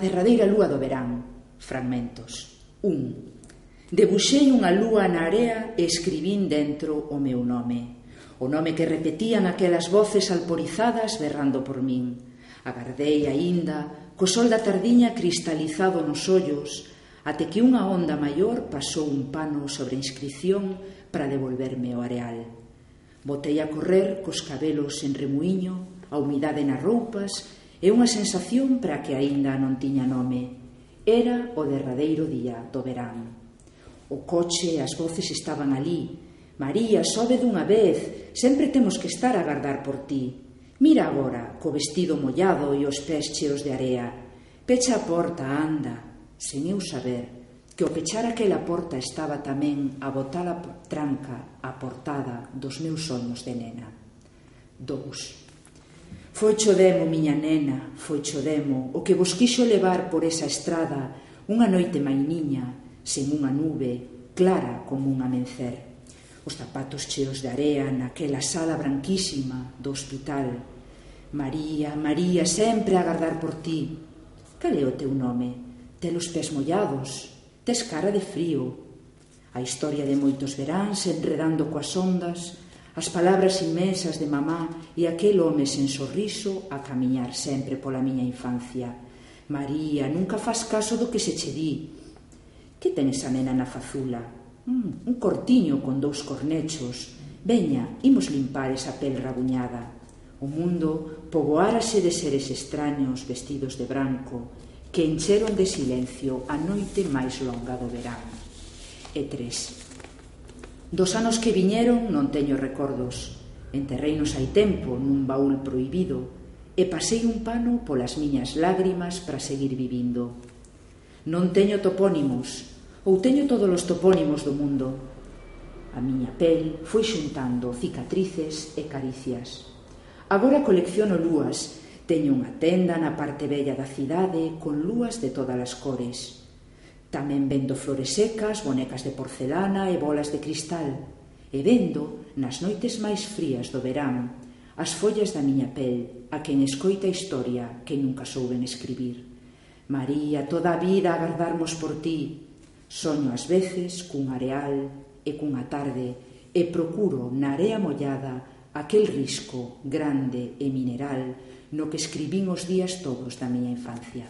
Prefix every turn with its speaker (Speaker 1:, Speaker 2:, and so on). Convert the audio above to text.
Speaker 1: derradeira lúa do verán. Fragmentos. 1. Debuxei unha lúa na area e escribín dentro o meu nome. O nome que repetían aquelas voces alporizadas berrando por min. Agardei aínda, co sol da tardiña cristalizado nos ollos, até que unha onda maior pasou un pano sobre a inscripción para devolverme o areal. Botei a correr cos cabelos en remuíño, a humidade nas roupas e unha sensación para que aínda non tiña nome. Era o derradeiro día do verán. O coche e as voces estaban ali. María, sobe dunha vez, sempre temos que estar a agardar por ti. Mira agora, co vestido mollado e os pés cheos de area. Pecha a porta, anda. Sen eu saber que ao pechar aquela porta estaba tamén a botar a tranca a portada dos meus soños de nena. 2. Foi cho demo, miña nena, foi cho demo, o que vos quixo levar por esa estrada unha noite mainiña, sen unha nube, clara como un amencer. Os zapatos cheos de area naquela sala branquísima do hospital. María, María, sempre a agardar por ti. Cal é o teu nome? Tes os pés mollados, tes cara de frío. A historia de moitos veráns enredando coas ondas, as palabras inmensas de mamá e aquel home sen sorriso a camiñar sempre pola miña infancia. María, nunca fas caso do que se che di. Que ten esa nena na fazula? Un cortiño con 2 cornechos. Veña, imos limpar esa pel rabuñada. O mundo poboárase de seres extraños vestidos de branco que encheron de silencio a noite máis longa do verán. E 3. Dos anos que viñeron non teño recordos. Enterreinos hai tempo nun baúl prohibido e pasei un pano polas miñas lágrimas para seguir vivindo. Non teño topónimos, ou teño todos os topónimos do mundo. A miña pel foi xuntando cicatrices e caricias. Agora colecciono lúas. Teño unha tenda na parte bella da cidade con lúas de todas as cores. Tamén vendo flores secas, bonecas de porcelana e bolas de cristal. E vendo, nas noites máis frías do verán, as follas da miña pel, a quen escoita a historia que nunca souben escribir. María, toda a vida agardarmos por ti. Soño ás veces cun areal e cunha tarde e procuro na area mollada aquel risco grande e mineral no que escribín os días todos da miña infancia.